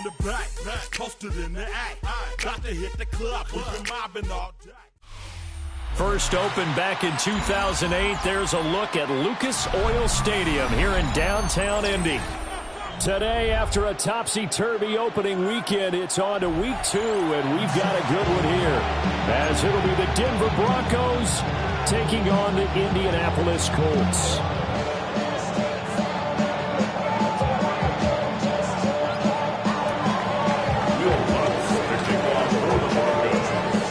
in the back, posted in the act. Got to hit the club, we've been mobbing all day. First opened back in 2008. There's a look at Lucas Oil Stadium here in downtown Indy. Today, after a topsy-turvy opening weekend, it's on to week 2, and we've got a good one here, as it'll be the Denver Broncos taking on the Indianapolis Colts.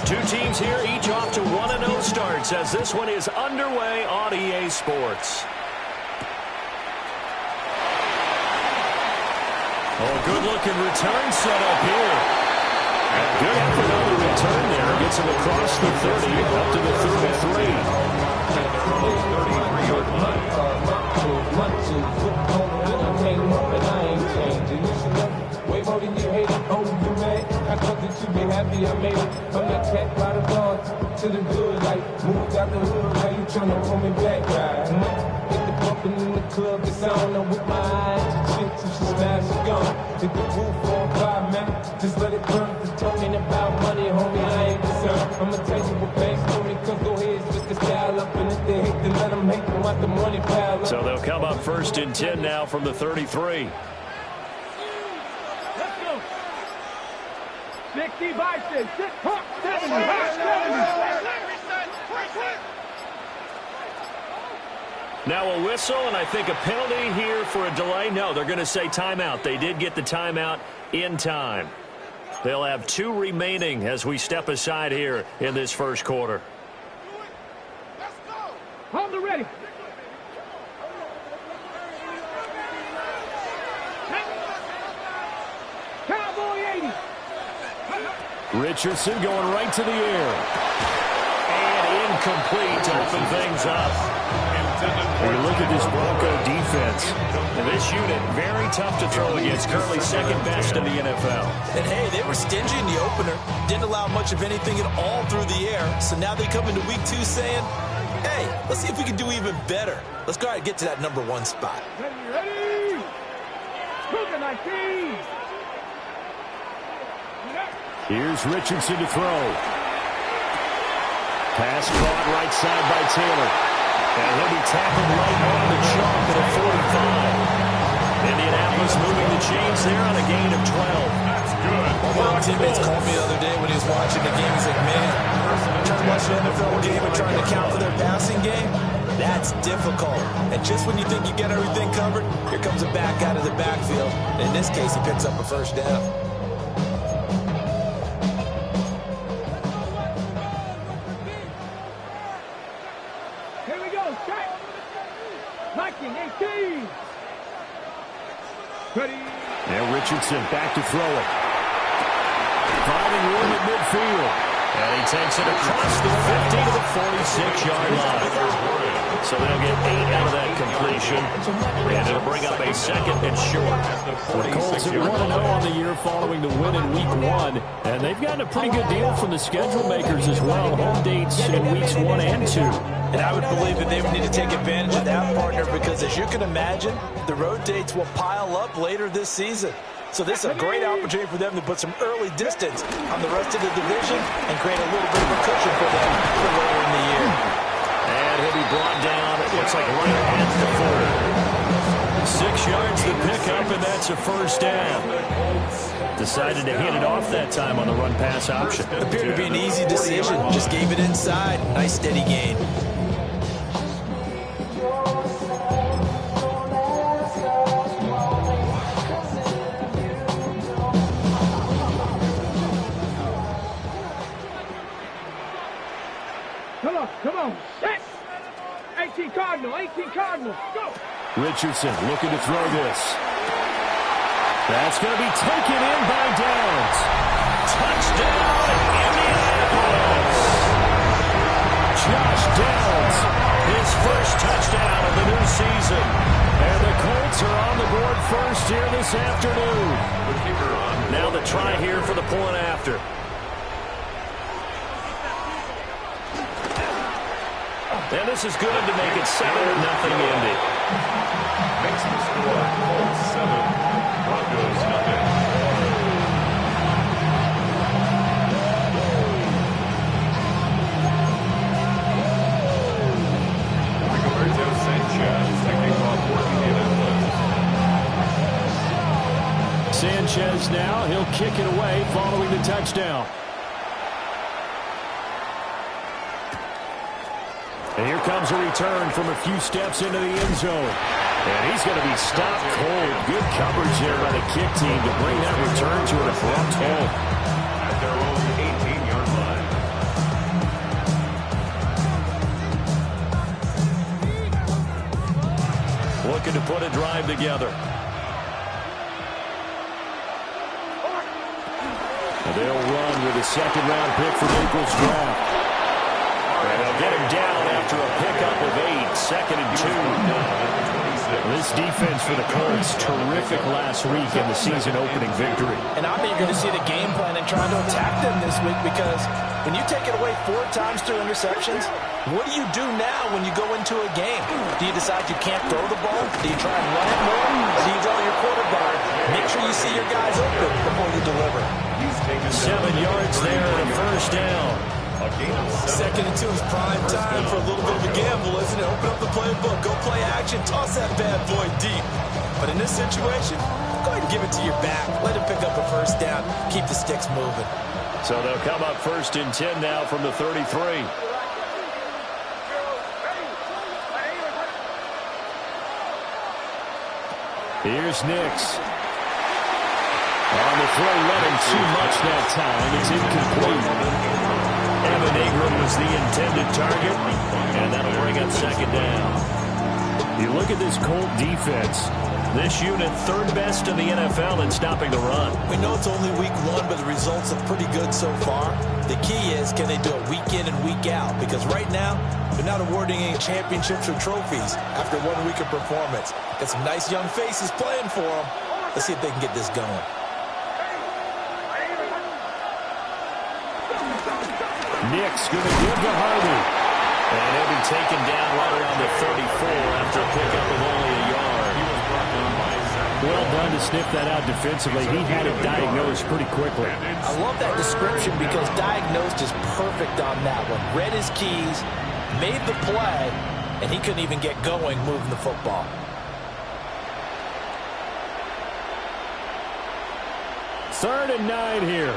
Two teams here, each off to 1-0 starts, as this one is underway on EA Sports. Oh, good-looking return set up here. Good effort on the return there. Gets him across the 30, up to the 33. Way more than you hate it. Oh, you mad? I thought that you be happy I made it. From the cat by the bar to the good life. Moved out the hood, how you tryna pull me back? Right? Get the bumping in the club, it's on. I'm with my eyes. Chick, till she smash, she gone. Hit the roof on fire, man. Just let it burn. Just talking about money, homie, I ain't concerned. I'ma tell you what banks told me, cause go ahead, switch the style up. And if they hate, then let them hate them out the money pile up. So they'll come up first and 10 now from the 33. 60 by 6, 70, 70. Now a whistle, and I think a penalty here for a delay. No, they're going to say timeout. They did get the timeout in time. They'll have 2 remaining as we step aside here in this first quarter. Let's go. Hold it ready. Cowboy 80. Richardson going right to the air. And incomplete to open things up. When you look at this Bronco defense, and this unit, very tough to throw against, currently second best in the NFL. And hey, they were stingy in the opener. Didn't allow much of anything at all through the air. So now they come into week 2 saying, hey, let's see if we can do even better. Let's go ahead and get to that number 1 spot. Ready. Cougar 19. Here's Richardson to throw. Pass caught right side by Taylor. And he'll be tackled right on the chalk at a 45. Indianapolis moving the chains there on a gain of 12. That's good. One of my teammates called me the other day when he was watching the game. He's like, man, trying to watch an NFL game and trying to account for their passing game, that's difficult. And just when you think you get everything covered, here comes a back out of the backfield. And in this case, he picks up a first down. Ready. Now Richardson back to throw it. Finding room at midfield. And he takes it across the 50 to the 46-yard line. So they'll get 8 out of that completion. And it'll bring up a second and short. The Colts have 1-0 on the year following the win in week 1. And they've gotten a pretty good deal from the schedule makers as well. Home dates in weeks 1 and 2. And I would believe that they would need to take advantage of that, partner, because as you can imagine, the road dates will pile up later this season. So this is a great opportunity for them to put some early distance on the rest of the division and create a little bit of a cushion for them for later in the year. And he'll be brought down, it looks like right at the 40. 6 yards to pick up, and that's a first down. Decided to hit it off that time on the run-pass option. Appeared to be an easy decision. Just gave it inside. Nice steady gain. Come on. Set. 18 Cardinal. Go. Richardson looking to throw this. That's going to be taken in by Downs. Touchdown, Indianapolis. Josh Downs, his first touchdown of the new season. And the Colts are on the board first here this afternoon. Now the try here for the point after. And this is good to make it 7-0 Indy. Makes the score Colts 7, Broncos 0. now. He'll kick it away following the touchdown. And here comes a return from a few steps into the end zone. And he's going to be stopped cold. Good coverage there by the kick team to bring that return to an abrupt halt. At their own 18-yard line. Looking to put a drive together. And they'll run with a second-round pick from April's draft. And they'll get him down after a pickup of 8, 2nd and 2. This defense for the Colts, terrific last week in the season-opening victory. And I'm eager to see the game plan and trying to attack them this week, because when you take it away 4 times through interceptions, what do you do now when you go into a game? Do you decide you can't throw the ball? Do you try and run it more? Or do you draw your quarterback? Make sure you see your guys open before you deliver. 7 yards there and a first down. 2nd and 2 is prime time for a little bit of a gamble, isn't it? Open up the playbook, go play action, toss that bad boy deep. But in this situation, go ahead and give it to your back. Let him pick up a first down. Keep the sticks moving. So they'll come up 1st and 10 now from the 33. Here's Nix. On the throw, running too much that time. It's incomplete. Evan Ingram was the intended target, and that'll bring up 2nd down. You look at this Colt defense. This unit, 3rd best in the NFL in stopping the run. We know it's only week 1, but the results are pretty good so far. The key is, can they do it week in and week out? Because right now, they're not awarding any championships or trophies after 1 week of performance. Got some nice young faces playing for them. Let's see if they can get this going. Nix going to give to Harvey. And he'll be taken down right around the 34 after a pickup of only a yard. Well done to sniff that out defensively. He had it diagnosed pretty quickly. I love that description because diagnosed is perfect on that one. Read his keys, made the play, and he couldn't even get going moving the football. Third and 9 here.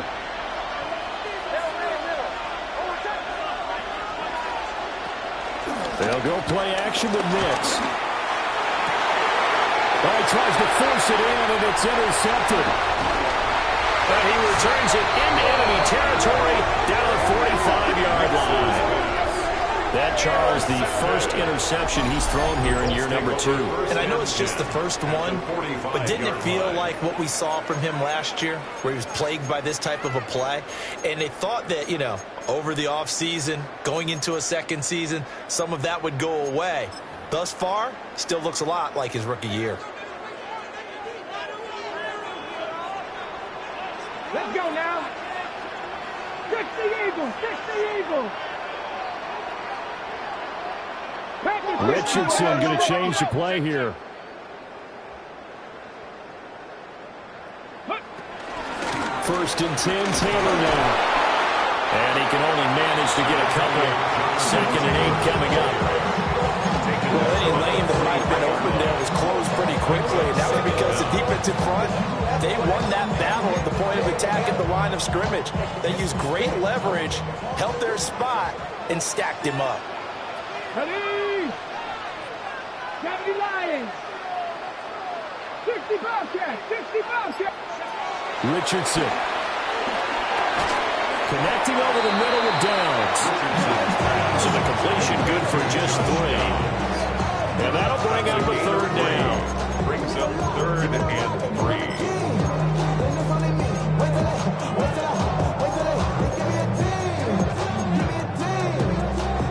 They'll go play action with Nix. Oh, he tries to force it in, and it's intercepted. But he returns it into enemy territory down the 45-yard line. That, Charles, the first interception he's thrown here in year number 2. And I know it's just the first one, but didn't it feel like what we saw from him last year, where he was plagued by this type of a play? And they thought that, you know, over the offseason, going into a second season, some of that would go away. Thus far, still looks a lot like his rookie year. Let's go now. 60 Eagles, 60 Eagles. Richardson going to change the play here. First and 10, Taylor now. And he can only manage to get a couple. 2nd and 8 coming up. Well, any lane that might have been open there was closed pretty quickly. And that was because the defense in front, they won that battle at the point of attack at the line of scrimmage. They used great leverage, held their spot, and stacked him up. Ready? 70 Lions. 60 Bobcats. 60 Bobcats. Richardson. Connecting over the middle with Downs. So the completion good for just 3. And that'll bring up a 3rd down. Brings up 3rd and 3.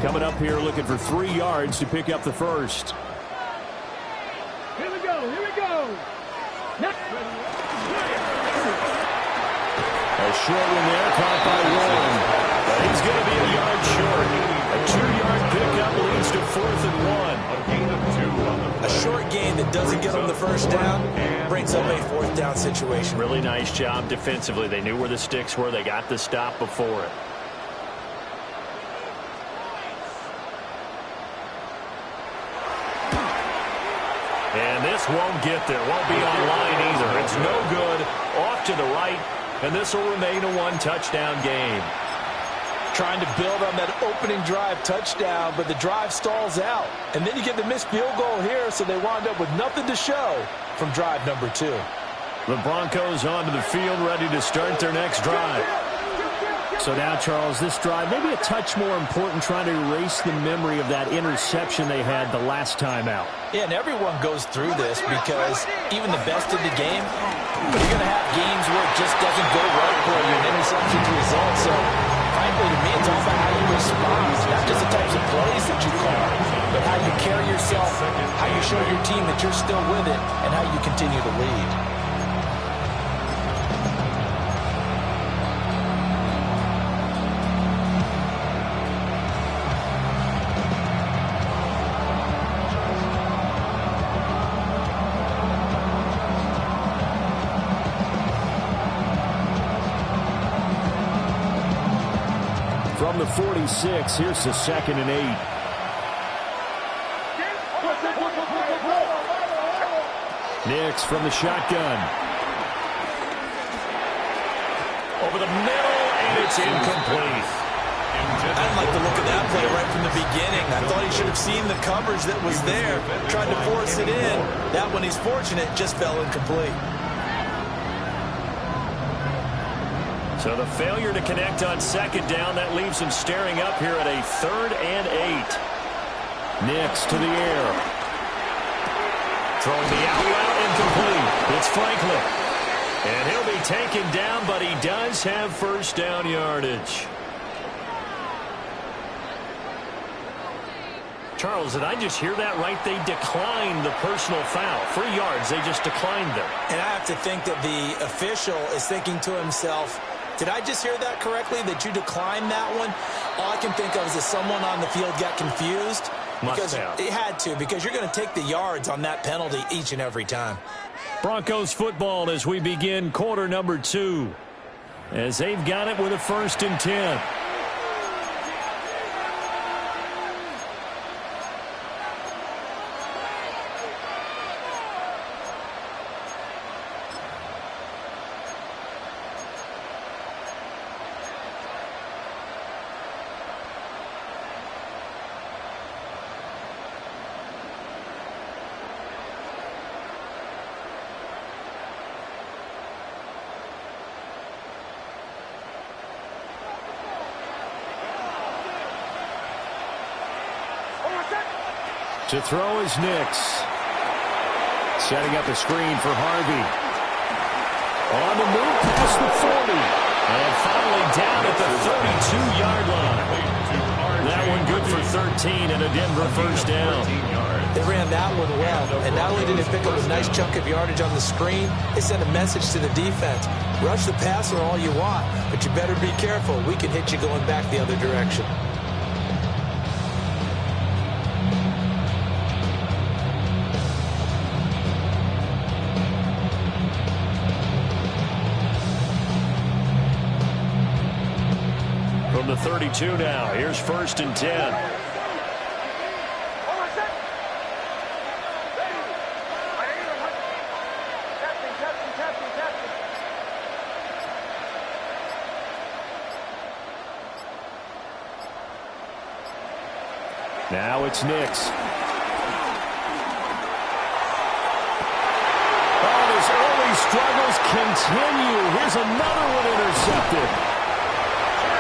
Coming up here looking for 3 yards to pick up the first. Here we go. Here we go. A short one there, caught by Warren. But he's going to be a yard short. A 2-yard pickup leads to 4th and 1. A gain of 2. A short gain that doesn't get them the first down brings up a 4th down situation. Really nice job defensively. They knew where the sticks were. They got the stop before it. And this won't get there. Won't be online either. It's no good. off to the right, and this will remain a one-touchdown game. Trying to build on that opening drive touchdown, but the drive stalls out. And then you get the missed field goal here, so they wound up with nothing to show from drive number 2. The Broncos onto the field, ready to start their next drive. So now, Charles, this drive maybe a touch more important, trying to erase the memory of that interception they had the last time out. Yeah, and everyone goes through this because even the best of the game, you're going to have games where it just doesn't go right for you, and interceptions result. So, frankly, to me, it's all about how you respond. Not just the types of plays that you call, but how you carry yourself, how you show your team that you're still with it, and how you continue to lead. From the 46, here's the 2nd and 8. Nix from the shotgun. Over the middle, and it's incomplete. I didn't like the look of that play right from the beginning. I thought he should have seen the coverage that was there, tried to force it in. That one, he's fortunate, just fell incomplete. So the failure to connect on 2nd down, that leaves him staring up here at a 3rd and 8. Nix to the air. Throwing the out route, incomplete. It's Franklin. And he'll be taken down, but he does have first down yardage. Charles, did I just hear that right? They declined the personal foul. 3 yards, they just declined them. And I have to think that the official is thinking to himself, did I just hear that correctly, that you declined that one? All I can think of is that someone on the field got confused. Because it had to, because you're going to take the yards on that penalty each and every time. Broncos football as we begin quarter number 2. As they've got it with a 1st and 10. To throw is Nix. Setting up a screen for Harvey. On the move past the 40. And finally down at the 32-yard line. That one good for 13 and a Denver first down. They ran that one well. And not only did they pick up a nice chunk of yardage on the screen, they sent a message to the defense. Rush the passer all you want, but you better be careful. We can hit you going back the other direction. From the 32 now, here's 1st and 10. Now it's Nix. Oh, his early struggles continue. Here's another one intercepted.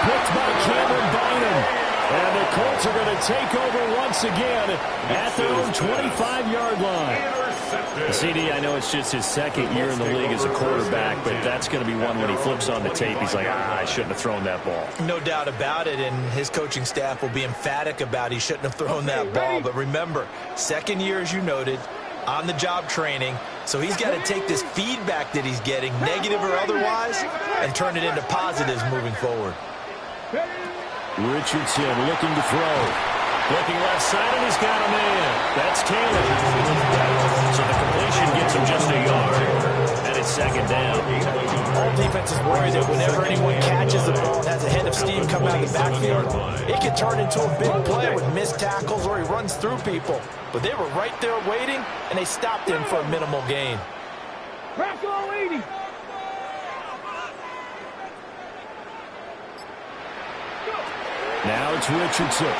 Picked by Cameron Bynum. And the Colts are going to take over once again at their own 25-yard line. CD, I know it's just his 2nd year in the league as a quarterback, but that's going to be one when he flips on the tape. He's like, I shouldn't have thrown that ball. No doubt about it, and his coaching staff will be emphatic about he shouldn't have thrown that ball. But remember, 2nd year, as you noted, on-the-job training. So he's got to take this feedback that he's getting, negative or otherwise, and turn it into positives moving forward. Richardson looking to throw. Looking left side, and he's got a man. That's Taylor. So the completion gets him just a yard. And it's 2nd down. All defenses worry that whenever anyone catches the ball and has a head of steam come out of the backfield, it can turn into a big play with missed tackles or he runs through people. But they were right there waiting, and they stopped him for a minimal gain. Crack all 80. Now it's Richardson.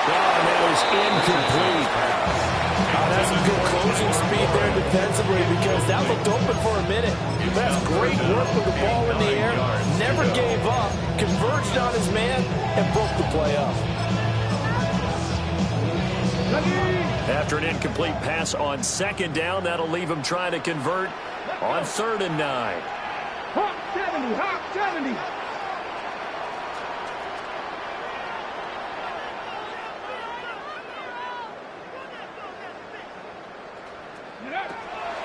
That is incomplete. That's some good closing speed there defensively because that looked open for a minute. That's great work with the ball in the air. Never gave up. Converged on his man and broke the play up. After an incomplete pass on second down, that'll leave him trying to convert on 3rd and 9. Hawk 70, Hawk 70.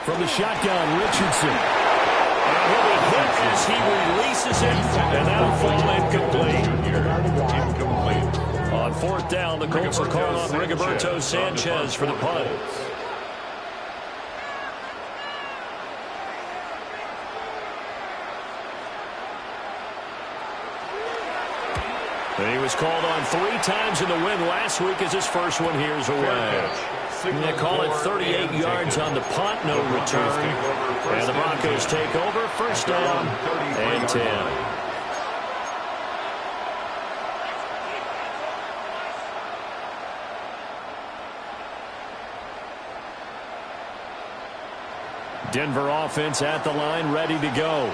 From the shotgun, Richardson. And he'll be hit as he releases it, and that'll fall incomplete. Incomplete. On 4th down, the Colts will call on Rigoberto Sanchez for the punt. And he was called on 3 times in the win last week as his first one here's away. They call it 38 yards on the punt, no return. And the Broncos take over, 1st down and 10. Denver offense at the line, ready to go.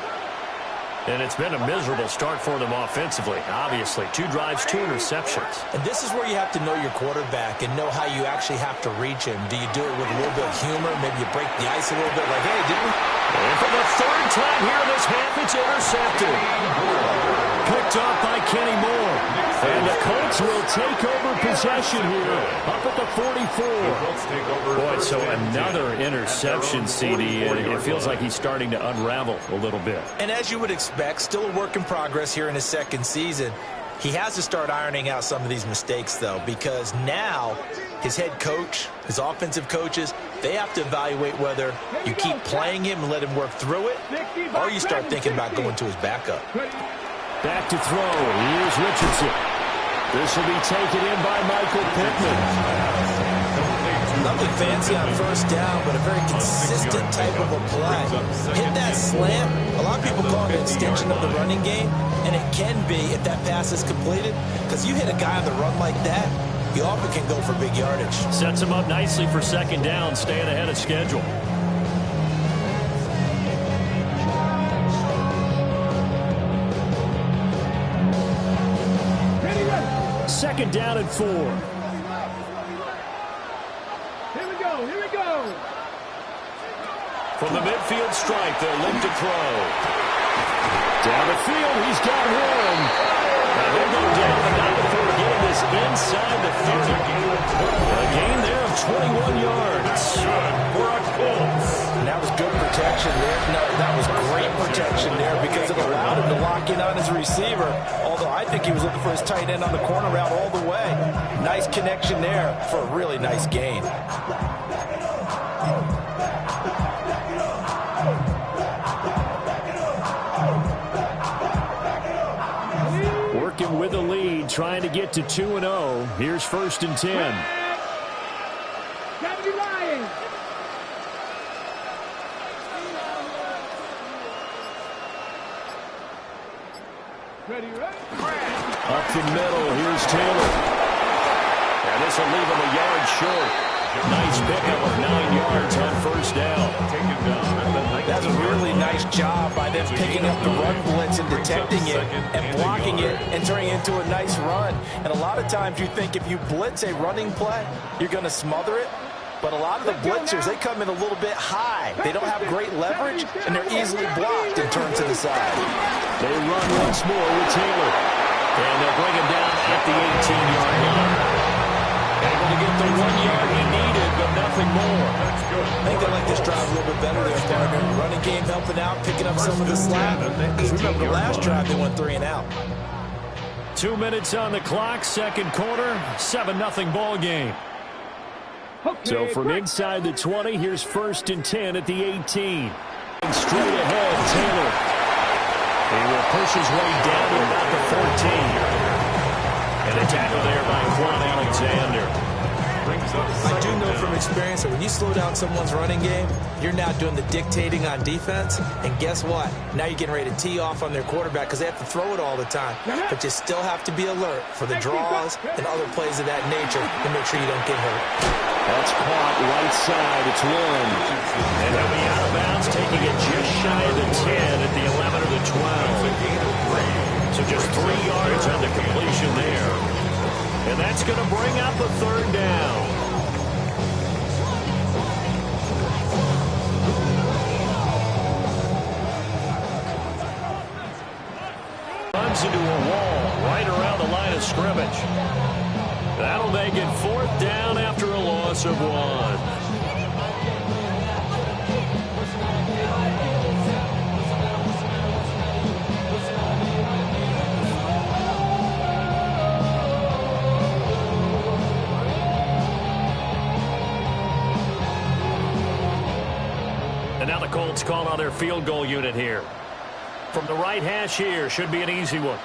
And it's been a miserable start for them offensively. Obviously, 2 drives, 2 interceptions. And this is where you have to know your quarterback and know how you actually have to reach him. Do you do it with a little bit of humor? Maybe you break the ice a little bit like, hey, didn't we? And for the 3rd time here in this half, it's intercepted. Picked off by Kenny Moore. And the Colts will take over possession here, up at the 44. Boy, so another interception, CD. It feels like he's starting to unravel a little bit. And as you would expect, still a work in progress here in his 2nd season. He has to start ironing out some of these mistakes, though, because now his head coach, his offensive coaches, they have to evaluate whether you keep playing him and let him work through it, or you start thinking about going to his backup. Back to throw. Here's Richardson. This will be taken in by Michael Pittman. Nothing fancy on 1st down, but a very consistent type of a play. Hit that slant. A lot of people call it an extension of the running game, and it can be if that pass is completed, because you hit a guy on the run like that, you often can go for big yardage. Sets him up nicely for 2nd down, staying ahead of schedule. Second down and 4. Here we go, here we go. From the midfield stripe, they'll look to throw. Down the field, he's got one. Now they'll go down and not before getting this inside the 30. A gain there of 21 yards for our Colts. And that was good protection there. No, that was great protection there because it allowed him to lock in on his receiver. Although I think he was looking for his tight end on the corner route all the way. Nice connection there for a really nice gain. Working with a lead, trying to get to 2-0. Here's 1st and 10. Gotta be lying. Ready, ready? Up the middle, here's Taylor. And this will leave him a yard short. Nice pickup of 9 yards on 1st down. That's a really nice job by them picking up the run blitz and detecting it and blocking it and turning it into a nice run. And a lot of times you think if you blitz a running play, you're going to smother it. But a lot of the blitzers, they come in a little bit high. They don't have great leverage, and they're easily blocked and turned to the side. They run once more with Taylor. And they'll bring him down at the 18-yard line. Able to get the 1 yard he needed, but nothing more. I think they like this drive a little bit better there, partner. Running game helping out, picking up some of the slack. Because remember, the last drive, they went 3 and out. 2 minutes on the clock, 2nd quarter, 7-0 ball game. Okay, So from inside the 20, here's 1st and 10 at the 18. Straight ahead, Taylor. He will push his way down to about the 14. And a tackle there by Quan Alexander. I do know from experience that when you slow down someone's running game, you're now doing the dictating on defense. And guess what? Now you're getting ready to tee off on their quarterback because they have to throw it all the time. But you still have to be alert for the draws and other plays of that nature to make sure you don't get hurt. That's caught right side. It's one. And he'll be out of bounds, taking it just shy of the 10 at the 11 or the 12. So just 3 yards on the completion there. And that's going to bring up a third down. Runs into a wall right around the line of scrimmage. That'll make it 4th down after a loss of 1. And now the Colts call on their field goal unit here. From the right hash here, should be an easy one.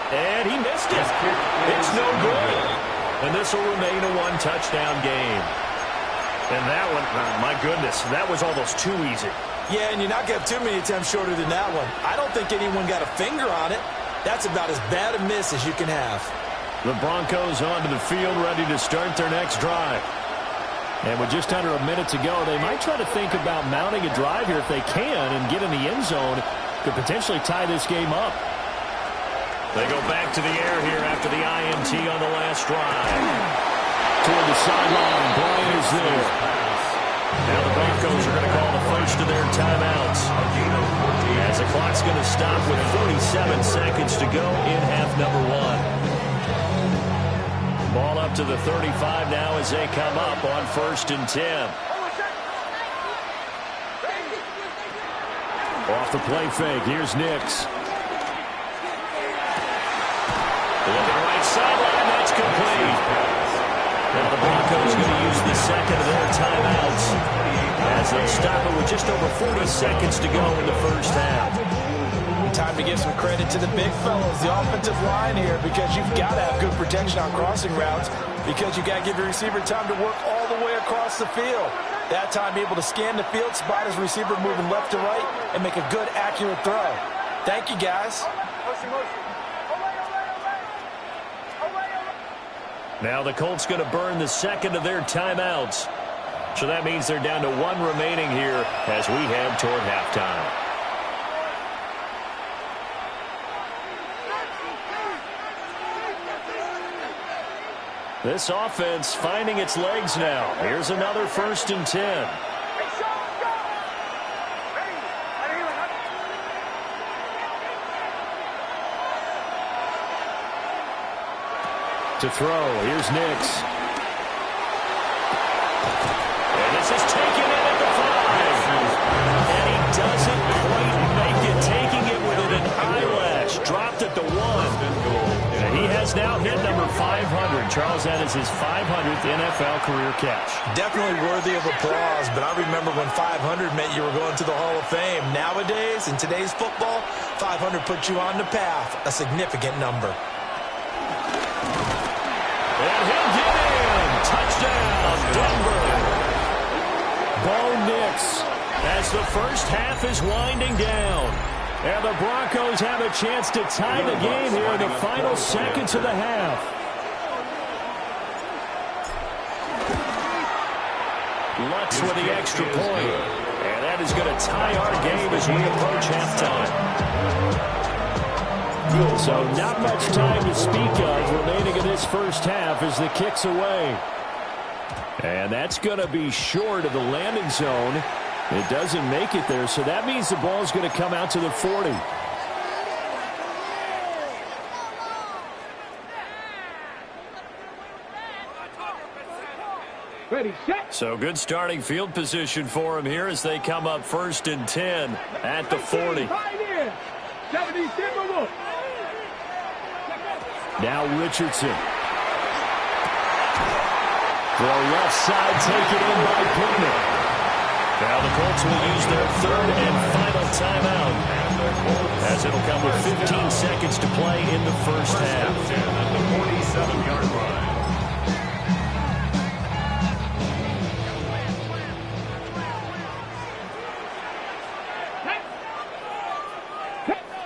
And he missed it. It's no good. And this will remain a 1-touchdown game. And that one, my goodness, that was almost too easy. Yeah, and you're not going to have too many attempts shorter than that one. I don't think anyone got a finger on it. That's about as bad a miss as you can have. The Broncos onto the field, ready to start their next drive. And with just under a minute to go, they might try to think about mounting a drive here if they can and get in the end zone. Could potentially tie this game up. They go back to the air here after the INT on the last drive. Toward the sideline, Bryant is there. Now the Broncos are going to call the first of their timeouts. As the clock's going to stop with 47 seconds to go in half number 1. Ball up to the 35 now as they come up on 1st and 10. Off the play fake, here's Nix. Looking right sideline, that's complete. Now the Broncos going to use the second of their timeouts as they stop it with just over 40 seconds to go in the first half. Time to give some credit to the big fellas, the offensive line here, because you've got to have good protection on crossing routes because you got to give your receiver time to work all the way across the field. That time, be able to scan the field, spot his receiver moving left to right, and make a good, accurate throw. Thank you, guys. Now the Colts going to burn the second of their timeouts. So that means they're down to 1 remaining here as we head toward halftime. This offense finding its legs now. Here's another 1st and 10. To throw, here's Nix. And this is taken in at the 5. And he doesn't quite make it, taking it with an eyelash. Dropped at the 1. And he has now hit number 500. Charles, that is his 500th NFL career catch. Definitely worthy of applause, but I remember when 500 meant you were going to the Hall of Fame. Nowadays, in today's football, 500 puts you on the path, a significant number. And he'll get in. Touchdown, Denver. Bo Nix. As the first half is winding down. And the Broncos have a chance to tie the game here in the final seconds of the half. Lutz with the extra point. And that is going to tie our game as we approach halftime. So not much time to speak of remaining in this first half as the kick's away. And that's going to be short of the landing zone. It doesn't make it there, so that means the ball's going to come out to the 40. Ready, set. So good starting field position for him here as they come up 1st and 10 at the 40. Now Richardson. Throw left side, taken in by Pittman. Now the Colts will use their third and final timeout, as it'll come with 15 seconds to play in the first half. At the 47-yard line.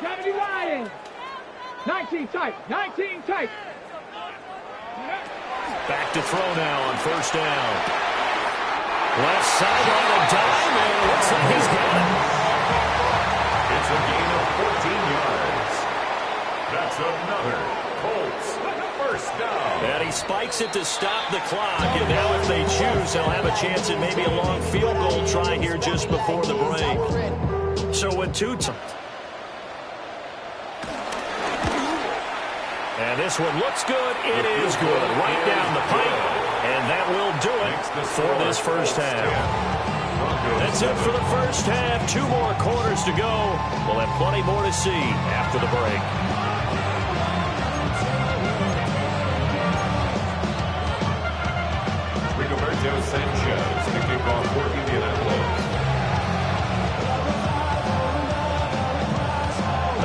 Gravity Ryan. 19 tight. 19 tight. Back to throw now on first down. Left sideline, a dime, and it looks like he's got it. It's a gain of 14 yards. That's another Colts first down. And he spikes it to stop the clock, and now if they choose, they'll have a chance at maybe a long field goal try here just before the break. So with two and this one looks good. It is good. Right down the pipe. And that will do it for this first half. That's it for the first half. 2 more quarters to go. We'll have plenty more to see after the break. Rigoberto Sanchez to kick off for Indianapolis.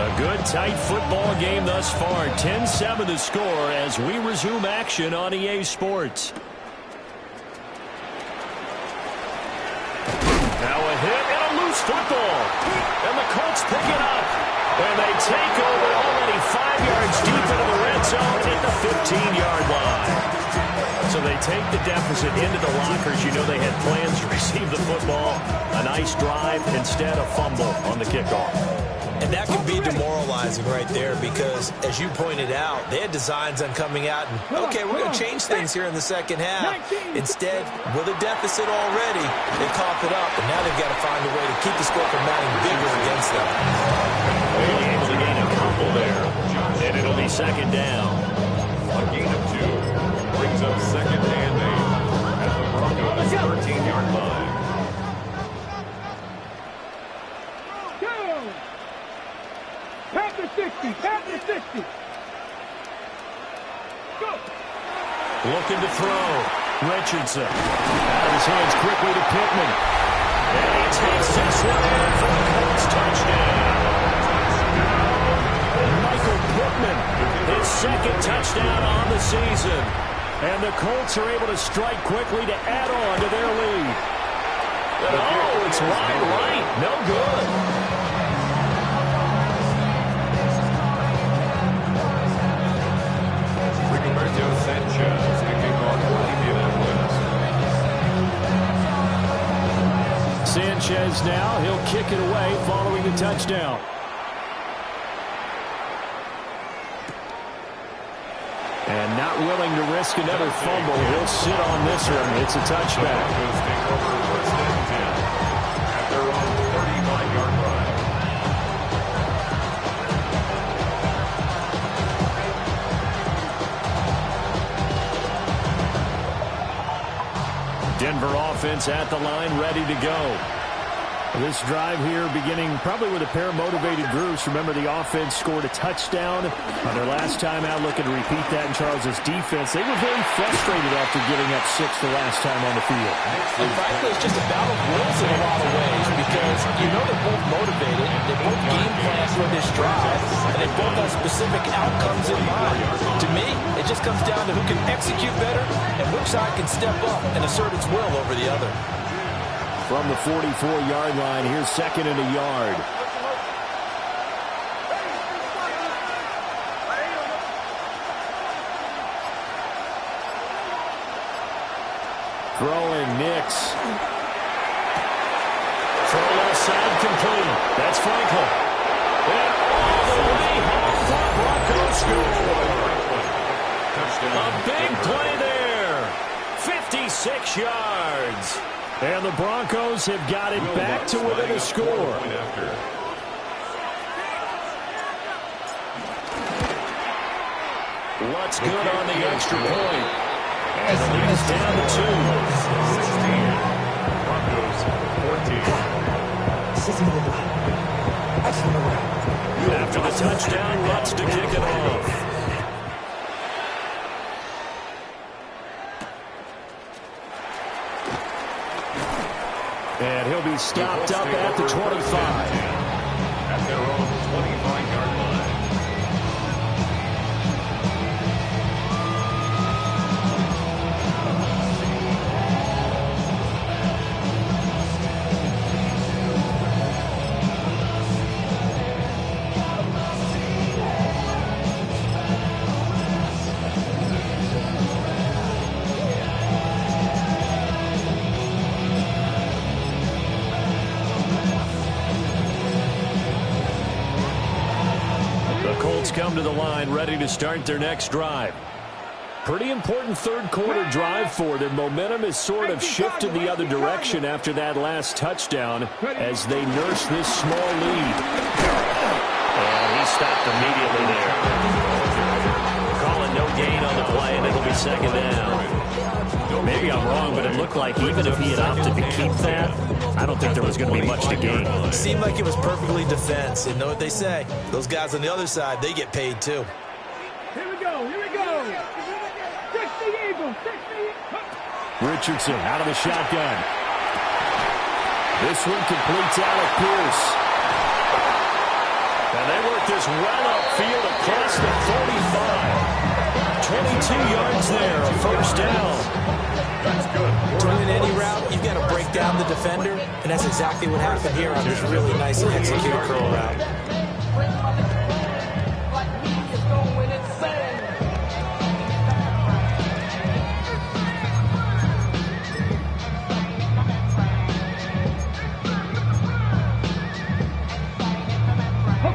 A good, tight football game thus far. 10-7 to score as we resume action on EA Sports. Now a hit and a loose football. And the Colts pick it up. And they take over already 5 yards deep into the red zone at the 15-yard line. So they take the deficit into the lockers. You know they had plans to receive the football. A nice drive, instead a fumble on the kickoff. And that can be demoralizing right there because, as you pointed out, they had designs on coming out and, okay, we're going to change things here in the second half. Instead, with a deficit already, they cough it up, and now they've got to find a way to keep the score from mounting bigger against them. They're able to gain a couple there, and it'll be second down. A gain of 2 brings up second and 8 at the Broncos' 13-yard line. Panther 60, Panther 60. Go. Looking to throw. Richardson. Out of his hands quickly to Pittman. And he takes this one in for the Colts touchdown. Michael Pittman, his second touchdown on the season. And the Colts are able to strike quickly to add on to their lead. Oh, it's wide right. No good. Rigoberto Sanchez to kick off for Indianapolis. Sanchez now, he'll kick it away following the touchdown. And not willing to risk another fumble, he'll sit on this one. It's a touchback. Broncos take over first and 10 at their own 35-yard line. Denver offense at the line, ready to go. This drive here beginning probably with a pair of motivated groups. Remember, the offense scored a touchdown on their last time out. Looking to repeat that in Charles' defense. They were very frustrated after giving up 6 the last time on the field. And frankly, it's just a battle of wills in a lot of ways because you know they're both motivated. They both game plan for this drive, and they both have specific outcomes in mind. To me, it just comes down to who can execute better and which side can step up and assert its will over the other. From the 44-yard line, here's second and a yard. Throwing, Nix. Throw left side complete. That's Franklin. And all the way home, the Broncos score. A big play there. 56 yards. And the Broncos have got it back to within a score. What's good on the extra point? And the lead is down to 2. Broncos 14. After the touchdown, Lutz to kick it off. And he'll be stopped up at the 25. At their own 25-yard line. Come to the line, ready to start their next drive. Pretty important third quarter drive for them. Momentum has sort of shifted the other direction after that last touchdown as they nurse this small lead. And he stopped immediately there. Calling no gain on the play, and it'll be second down. Maybe I'm wrong, but it looked like even if he had opted to keep that, I don't think there was going to be much to gain. It seemed like it was perfectly defense. And know what they say? Those guys on the other side, they get paid too. Here we go, here we go. 60 Eagles, 60. Richardson out of the shotgun. This one completes Alec Pierce. And they work this well upfield across the 45. 22 yards there, a first down. That's good. To win any route, you've got to break down the defender, and that's exactly what happened here on this really nice executed curl route.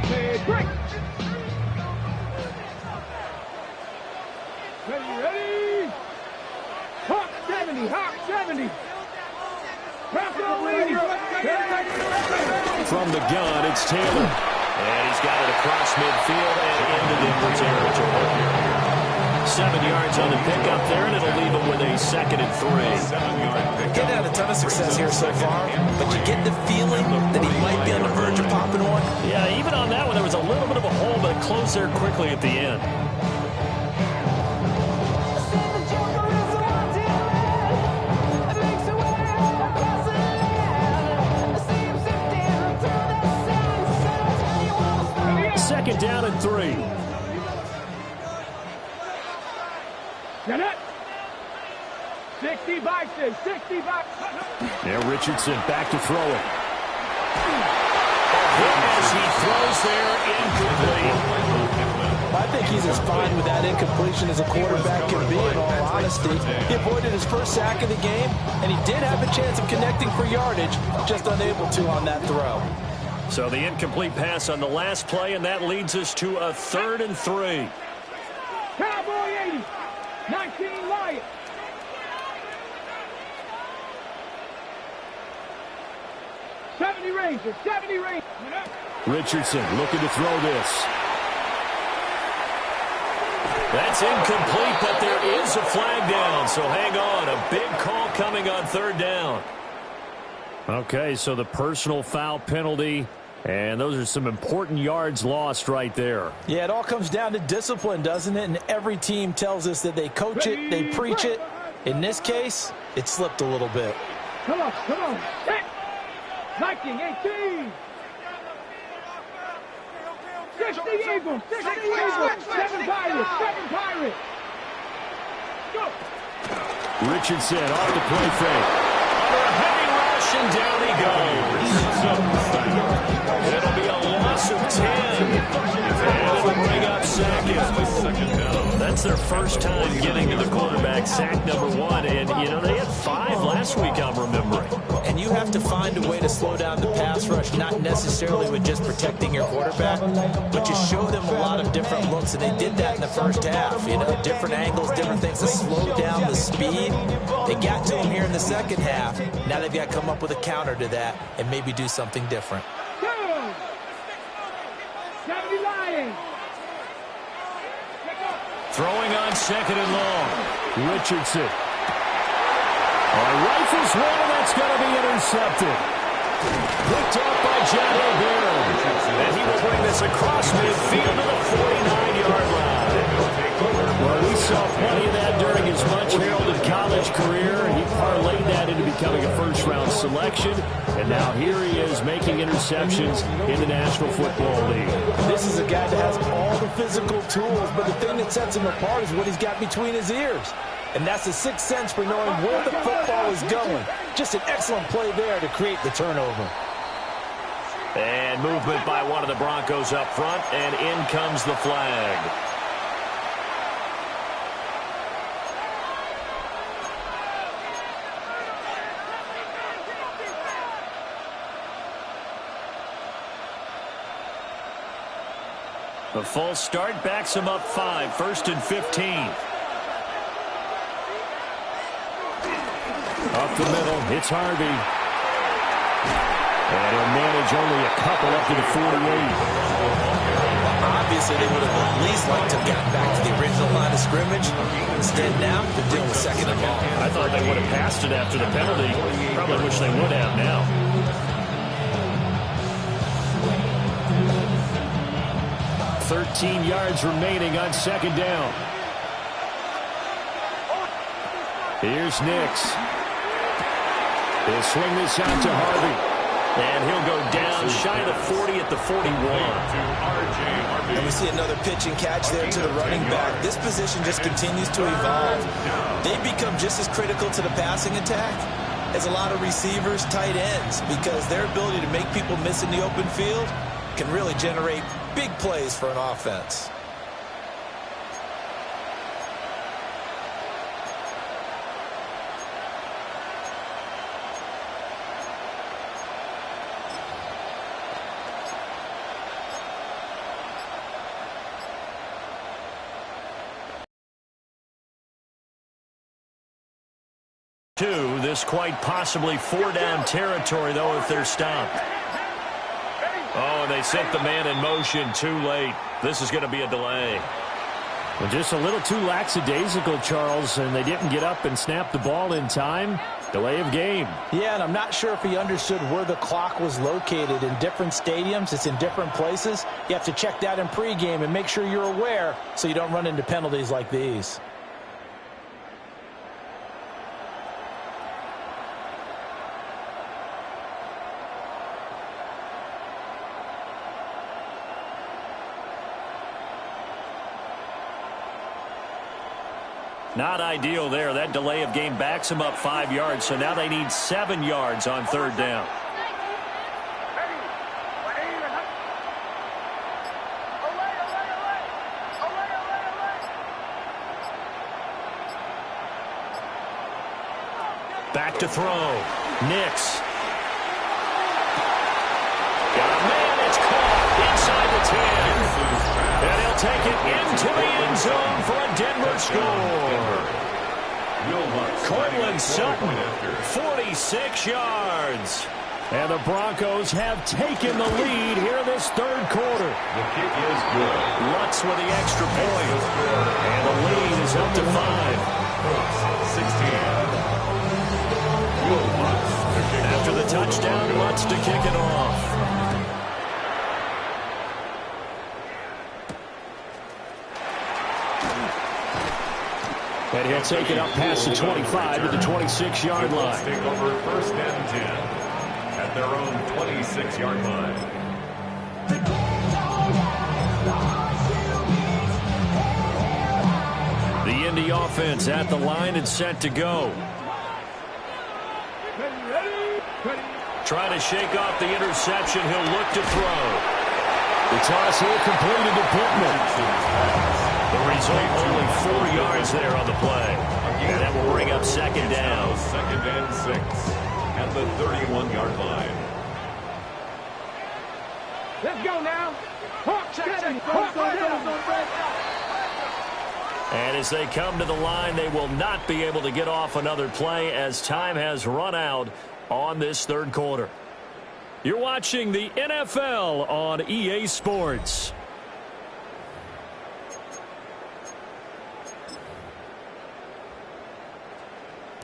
Okay, break. Ready. Hawk 70, Hawk 70. From the gun, it's Taylor. And he's got it across midfield and into Denver territory. 7 yards on the pickup there, and it'll leave him with a 2nd and 3. 7-yard pickup. Getting had a ton of success here so far, but you get the feeling that he might be on the verge of popping one. Yeah, even on that one, there was a little bit of a hole, but it closed there quickly at the end. Second down and 3. Get it. 60 boxes, 60 boxes. Now Richardson back to throw it. As he throws there, incomplete. I think he's as fine with that incompletion as a quarterback can be, in all honesty. He avoided his first sack of the game, and he did have a chance of connecting for yardage, just unable to on that throw. So the incomplete pass on the last play, and that leads us to a 3rd and 3. Cowboy 80, 19 Lions. '70 Rangers, 70 Rangers. Richardson looking to throw this. That's incomplete, but there is a flag down, so hang on. A big call coming on 3rd down. Okay, so the personal foul penalty, and those are some important yards lost right there. Yeah, it all comes down to discipline, doesn't it? And every team tells us that they coach it, they preach it. In this case, it slipped a little bit. Come on. Hit. 1918. 60 Eagles, 60 Eagles. 7 Pirates. Go. Richardson off the play fake. Under a heavy rush, and down he goes. It'll be a loss of 10. And it'll bring up Sackett. That's their first time getting to the quarterback, sack number 1. And, you know, they had 5 last week, I'm remembering. And you have to find a way to slow down the pass rush, not necessarily with just protecting your quarterback, but you show them a lot of different looks, and they did that in the first half. You know, different angles, different things to slow down the speed. They got to him here in the second half. Now they've got to come up with a counter to that and maybe do something different. 70 Lions. Throwing on 2nd and long. Richardson. Rifles one, and that's going to be intercepted. Picked up by John O'Barron. And he will bring this across midfield to the 49-yard line. Well, we saw plenty of that during his much-heralded college career. He parlayed that into becoming a first first-round selection, and now here he is making interceptions in the National Football League. This is a guy that has all the physical tools, but the thing that sets him apart is what he's got between his ears. And that's the sixth sense for knowing where the football is going. Just an excellent play there to create the turnover. And movement by one of the Broncos up front, and in comes the flag. A false start backs him up 5, 1st and 15. Up the middle, it's Harvey. And he'll manage only a couple up to the 48. Obviously, they would have at least liked to have gotten back to the original line of scrimmage. Instead, now they're dealing with second and long. I thought they would have passed it after the penalty. Probably wish they would have now. $13 yards remaining on second down. Here's Nix. He'll swing this out to Harvey. And he'll go down shy of the 40 at the 41. And we see another pitch and catch there to the running back. This position just continues to evolve. They become just as critical to the passing attack as a lot of receivers, tight ends, because their ability to make people miss in the open field can really generate big plays for an offense. This quite possibly 4-down territory, though, if they're stopped. Oh, they sent the man in motion too late. This is going to be a delay. Well, just a little too lackadaisical, Charles, and they didn't get up and snap the ball in time. Delay of game. Yeah, and I'm not sure if he understood where the clock was located. In different stadiums, it's in different places. You have to check that in pregame and make sure you're aware so you don't run into penalties like these. Not ideal there. That delay of game backs them up 5 yards, so now they need 7 yards on third down. Back to throw. Nix. Got a man. It's caught inside the 10. And he'll take it into the end zone for a Denver score. Cortland Sutton, 46 yards. And the Broncos have taken the lead here in this third quarter. The kick is good. Lutz with the extra point. And the lead is up to 5. 16. After the touchdown, Lutz to kick it off. And he'll take it up past the 25 to the 26-yard line. Take over 1st and 10 at their own 26-yard line. The Indy offense at the line and set to go. Trying to shake off the interception. He'll look to throw. The toss here completed to Pittman. The result, only 4 yards there on the play. And that will bring up second down. 2nd and 6 at the 31-yard line. Let's go now. And as they come to the line, they will not be able to get off another play as time has run out on this third quarter. You're watching the NFL on EA Sports.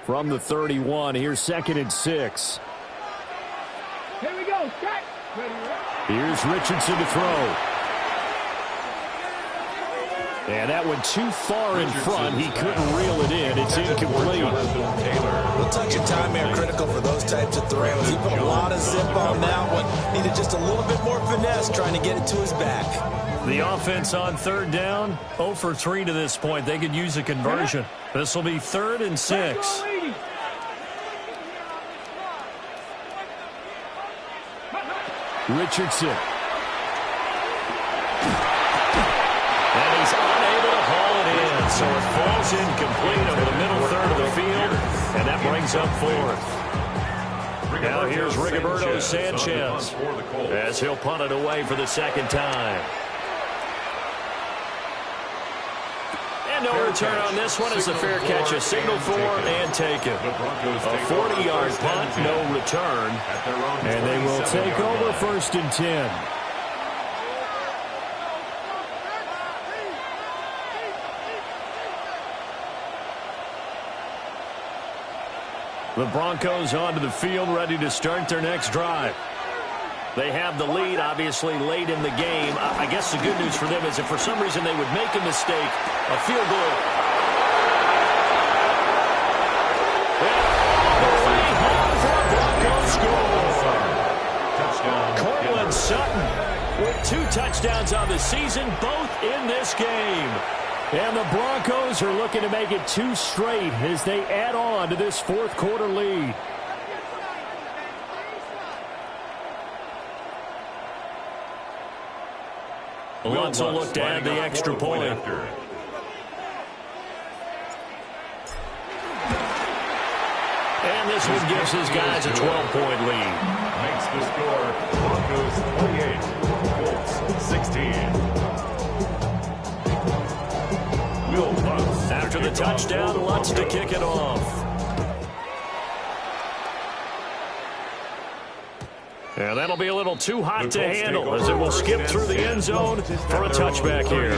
From the 31, here's 2nd and 6. Here we go. Here's Richardson to throw. And that went too far in front. He couldn't reel it in. It's incomplete. A touch of time here critical for those types of throws. He put a lot of zip on that one. Needed just a little bit more finesse trying to get it to his back. The offense on third down, 0 for 3 to this point. They could use a conversion. This will be 3rd and 6. Richardson. And he's unable to haul it in. So it falls incomplete over the middle third of the field. And that brings up 4th. Now here's Rigoberto Sanchez as he'll punt it away for the second time. And no return on this one as a fair catch is signaled for and taken. A 40-yard punt, no return. And they will take over 1st and 10. The Broncos onto the field, ready to start their next drive. They have the lead, obviously, late in the game. I guess the good news for them is if for some reason they would make a mistake, a field goal. All the way home for a Broncos score. Cortland Sutton with 2 touchdowns on the season, both in this game. And the Broncos are looking to make it 2 straight as they add on to this 4th quarter lead. Lutz will look to add the extra point. And this one gives his guys a 12-point lead. Makes the score Broncos 28, Colts 16. After the touchdown, Lutz to kick it off. And that'll be a little too hot to handle as it will skip through the end zone for a touchback here.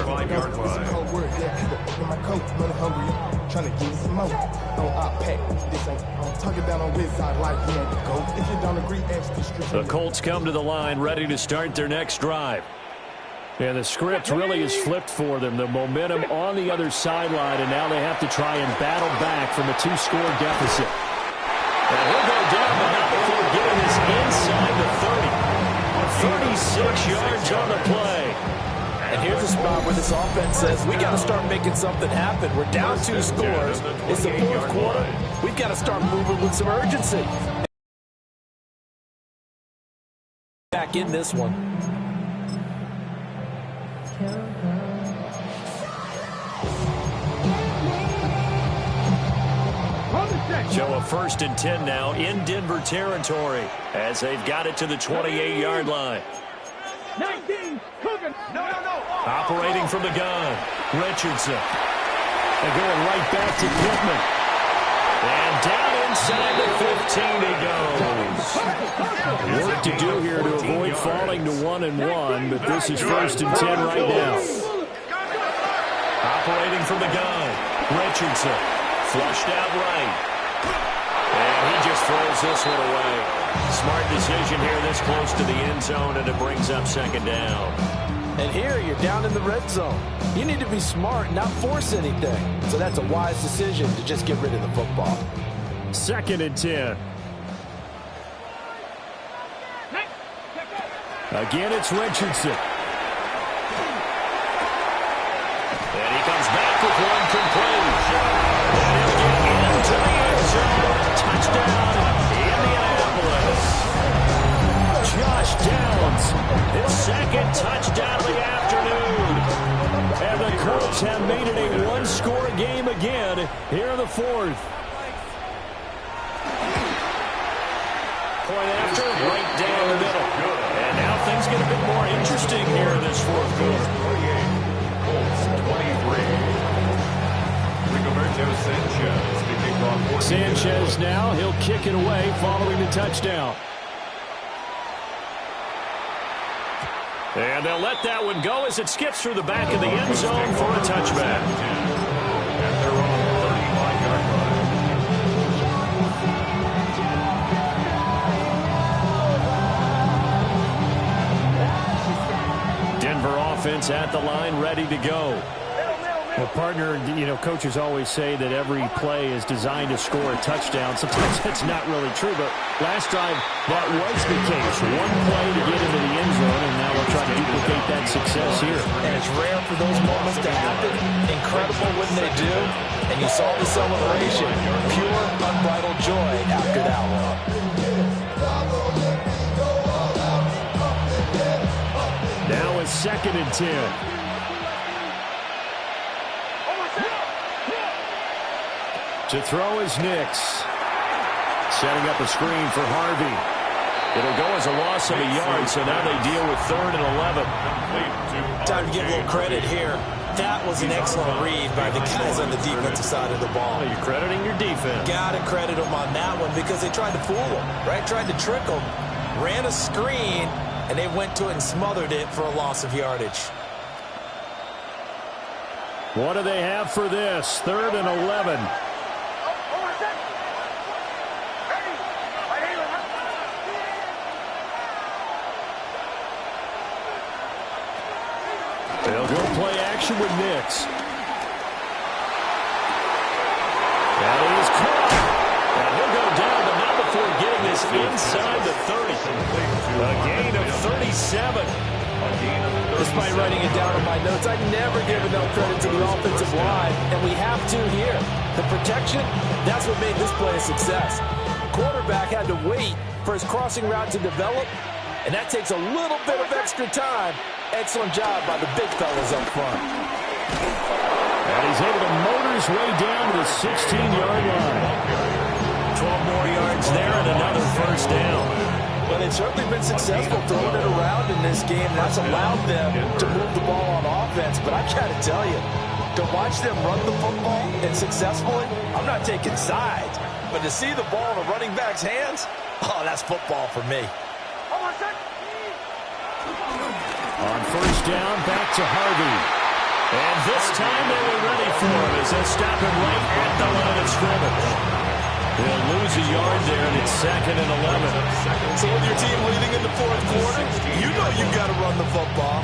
The Colts come to the line ready to start their next drive. And the script really is flipped for them. The momentum on the other sideline, and now they have to try and battle back from a 2-score deficit. And he'll go down, but not before getting this inside the 30. 36 yards on the play. And here's a spot where this offense says, we got to start making something happen. We're down 2 scores. It's the 4th quarter. We've got to start moving with some urgency. Back in this one. So a 1st and 10 now in Denver territory as they've got it to the 28-yard line. 19, cooking. No. Operating from the gun, Richardson. And going right back to Pittman. And down inside the 15 he goes. Work to do here to avoid falling to 1-1, but this is 1st and 10 right now. Operating from the gun, Richardson. Flushed out right. And he just throws this one away. Smart decision here this close to the end zone, and it brings up 2nd down. And here you're down in the red zone. You need to be smart and not force anything. So that's a wise decision to just get rid of the football. 2nd and 10. Again, it's Richardson. And he comes back with one complete. Into the end zone. Touchdown, Indianapolis. Josh Downs, his 2nd touchdown of the afternoon. And the Colts have made it a 1-score game again here in the 4th. Point after, right down the middle. And now things get a bit more interesting here in this 4th quarter. 28, Colts 23. Rigoberto Sanchez. Sanchez now, he'll kick it away following the touchdown. And they'll let that one go as it skips through the back of the end zone for a touchback. At their own 35-yard line. Denver offense at the line, ready to go. Well, partner, you know, coaches always say that every play is designed to score a touchdown. Sometimes that's not really true, but last drive that was the case. One play to get into the end zone, and now we'll try to duplicate that success here. And it's rare for those moments to happen. Incredible when they do. And you saw the celebration. Pure, unbridled joy after that one. Now it's 2nd and 10. To throw is Nix. Setting up a screen for Harvey. It'll go as a loss of a yard, so now they deal with 3rd and 11. Time to give a little credit here. That was an excellent read by the guys on the defensive side of the ball. Well, you're crediting your defense. Got to credit them on that one because they tried to fool them, right? Tried to trick them. Ran a screen, and they went to it and smothered it for a loss of yardage. What do they have for this? 3rd and 11. They'll go play action with Nix. That is caught. And he'll go down, but not before getting this inside the 30. A gain of 37. Despite writing it down in my notes, I never give enough credit to the offensive line, and we have to here. The protection, that's what made this play a success. Quarterback had to wait for his crossing route to develop, and that takes a little bit of extra time. Excellent job by the big fellas up front. And he's able to motor his way down to the 16-yard line. 12 more yards there and another first down. But they've certainly been successful throwing it around in this game. That's allowed them to move the ball on offense. But I've got to tell you, to watch them run the football and successfully, I'm not taking sides. But to see the ball in a running back's hands, oh, that's football for me. On first down, back to Harvey. And this time they were ready for him as they stop him right at the line of scrimmage. They'll lose a yard there, and it's 2nd and 11. So with your team leading in the 4th quarter, you know you've got to run the football.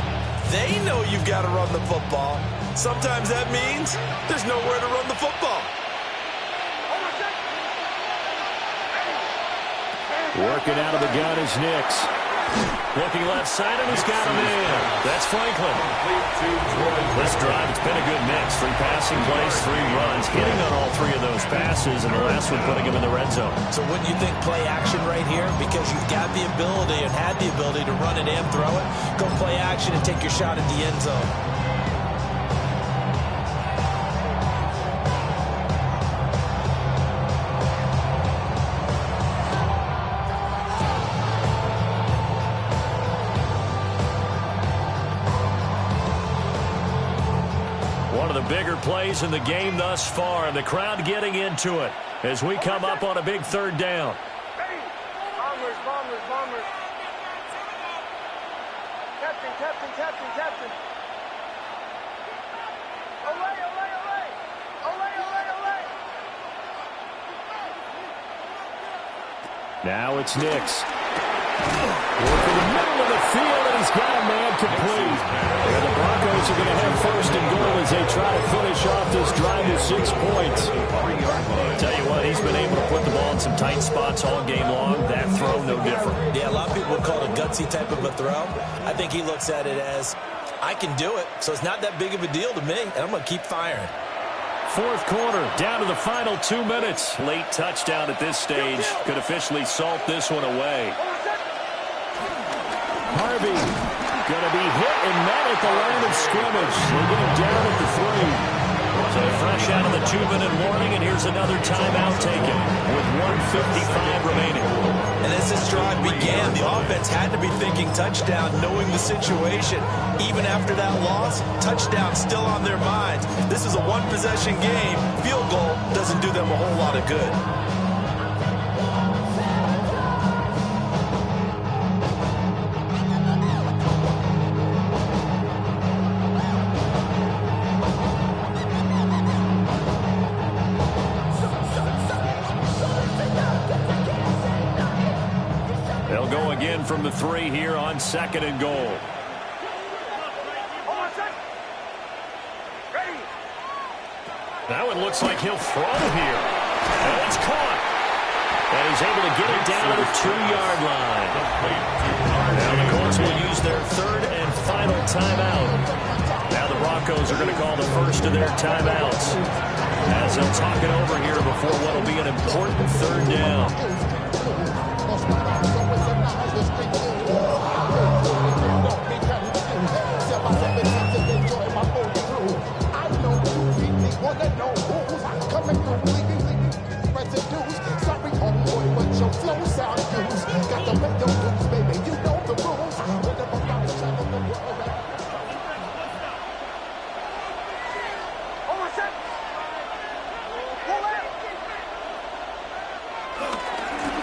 They know you've got to run the football. Sometimes that means there's nowhere to run the football. Working out of the gun is Nix. Looking left side, and he's got him in. That's Franklin. This drive, it's been a good mix. 3 passing plays, 3 runs, hitting on all 3 of those passes, and the last one putting him in the red zone. So wouldn't you think play action right here? Because you've got the ability and had the ability to run it and throw it. Go play action and take your shot at the end zone. Bigger plays in the game thus far, and the crowd getting into it as we come up on a big 3rd down. Bombers. Captain. Now it's Nix. Working the middle of the field, and he's got a man complete. And the Broncos are going to have 1st and goal as they try to finish off this drive with 6 points. Tell you what, he's been able to put the ball in some tight spots all game long. That throw, no different. Yeah, a lot of people would call it a gutsy type of a throw. I think he looks at it as, I can do it, so it's not that big of a deal to me, and I'm going to keep firing. 4th quarter, down to the final 2 minutes. Late touchdown at this stage could officially salt this one away. Harvey going to be hit and met at the line of scrimmage. They get him down at the 3. So fresh out of the 2-minute warning, and here's another timeout taken with 1:55 remaining. And as this drive began, the offense had to be thinking touchdown, knowing the situation. Even after that loss, touchdown still on their minds. This is a one-possession game. Field goal doesn't do them a whole lot of good. They'll go again from the 3 here on 2nd and goal. That one looks like he'll throw here. And it's caught. And he's able to get it down to the 2-yard line. Now the Colts will use their third and final timeout. Now the Broncos are going to call the first of their timeouts, as they'll talk it over here before what will be an important third down.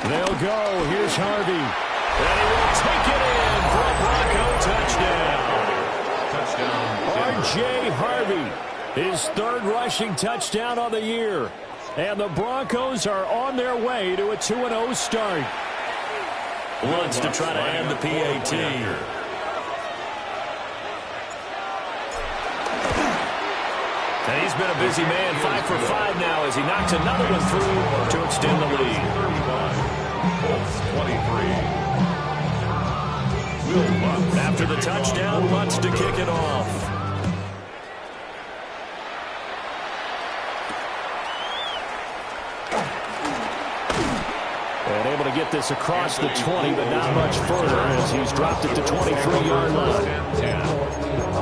They'll go. Here's Harvey. And he will take it in for a Bronco touchdown. R.J. Harvey, his third rushing touchdown on the year. And the Broncos are on their way to a 2-0 start. Lutz to try to end the PAT. And he's been a busy man, 5 for 5 now as he knocks another one through to extend the lead. 23. After the touchdown, Lutz to kick it off. And able to get this across the 20, but not much further as he's dropped it to 23-yard line.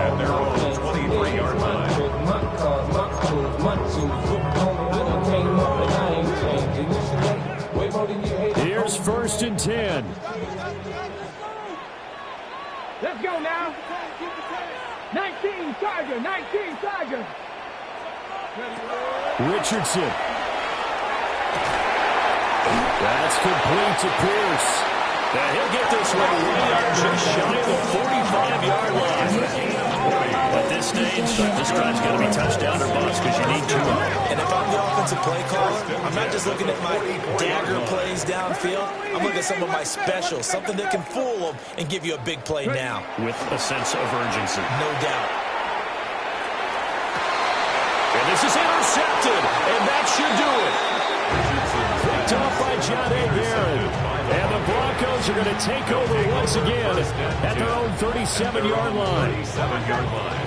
At their own 23-yard line. Here's 1st and 10. Let's go now. 19 Charger, 19 Charger. Richardson. That's complete to Pierce. And he'll get this one way up just shy of the 45-yard line. At this stage, this drive's got to be touchdown or bust because you need 2 of them. And if I'm the offensive play caller, I'm not just looking at my dagger plays downfield. I'm looking at some of my specials, something that can fool them and give you a big play now. With a sense of urgency. No doubt. And this is intercepted, and that should do it. Picked off by John A. Barron. And the Broncos are going to take over once again at their own 37-yard line. 37-yard line.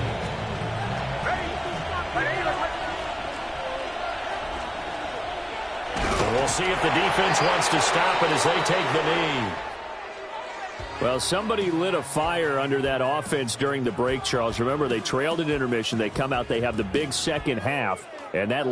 We'll see if the defense wants to stop it as they take the knee. Well, somebody lit a fire under that offense during the break, Charles. Remember, they trailed at intermission. They come out, they have the big second half, and that